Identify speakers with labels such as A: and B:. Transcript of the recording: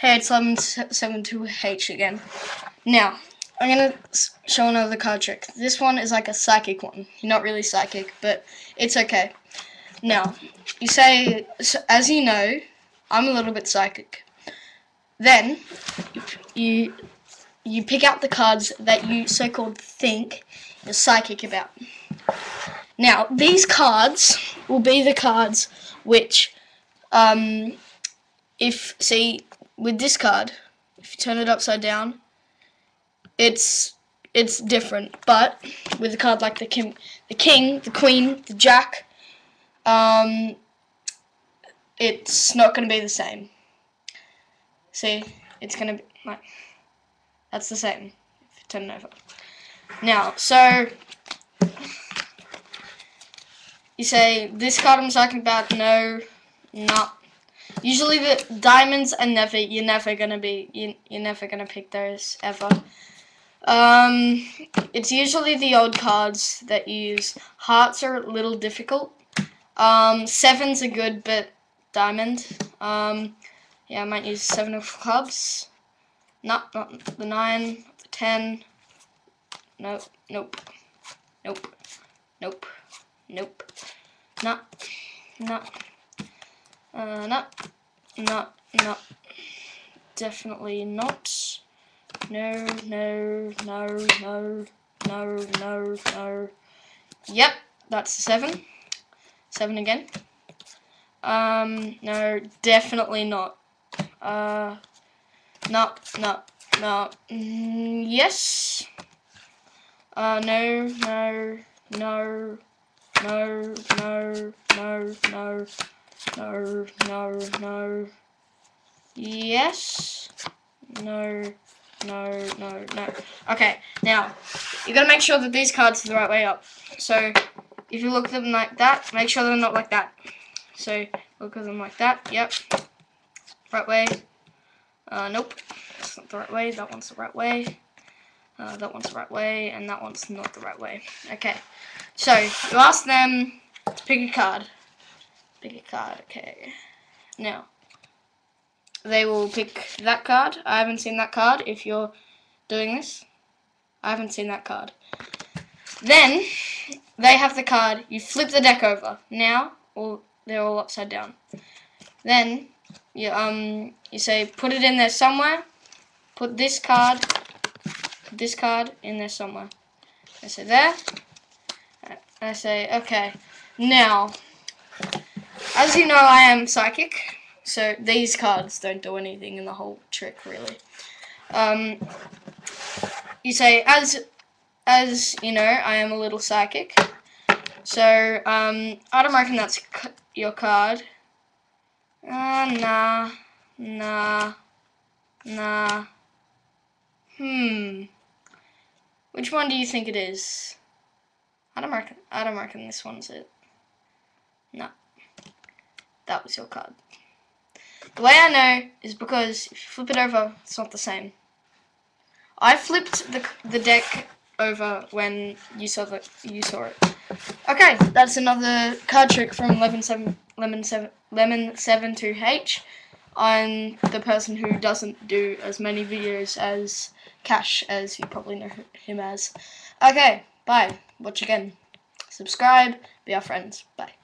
A: Hey, it's 1172H again. Now, I'm going to show another card trick. This one is like a psychic one. You're not really psychic, but it's okay. Now, you say, as you know, I'm a little bit psychic. Then, you pick out the cards that you so-called think you're psychic about. Now, these cards will be the cards which, with this card, if you turn it upside down, it's different. But with a card like the king, the queen, the jack, it's not going to be the same. See, it's going to be like that's the same. If you turn it over. Now, so you say this card I'm talking about. No, not. Usually the diamonds are never. You're never gonna pick those ever. It's usually the old cards that you use. Hearts are a little difficult. Sevens are good, but diamond. Yeah, I might use 7 of clubs. Not the 9, not the 10. Nope. Nope. Not. Definitely not. No. Yep, that's a 7. 7 again. No, definitely not. No. Yes. No. Yes. No. Okay, now you gotta make sure that these cards are the right way up. So if you look at them like that, make sure they're not like that. So look at them like that. Yep. Right way. Nope. That's not the right way. That one's the right way. That one's the right way, and that one's not the right way. Okay. So you ask them to pick a card. Okay. Now they will pick that card. I haven't seen that card. If you're doing this, I haven't seen that card. Then they have the card. You flip the deck over. Now, they're all upside down. Then you say put it in there somewhere. Put this card in there somewhere. I say there. I say okay. Now, as you know, I am psychic. So these cards don't do anything in the whole trick, really. You say, as you know, I am a little psychic. So I don't reckon that's your card. Nah. Which one do you think it is? I don't reckon this one's it. No. That was your card. The way I know is because if you flip it over, it's not the same. I flipped the deck over when you saw it. Okay, that's another card trick from Lemon72H. I'm the person who doesn't do as many videos as Cash, as you probably know him as. Okay, bye. Watch again. Subscribe. Be our friends. Bye.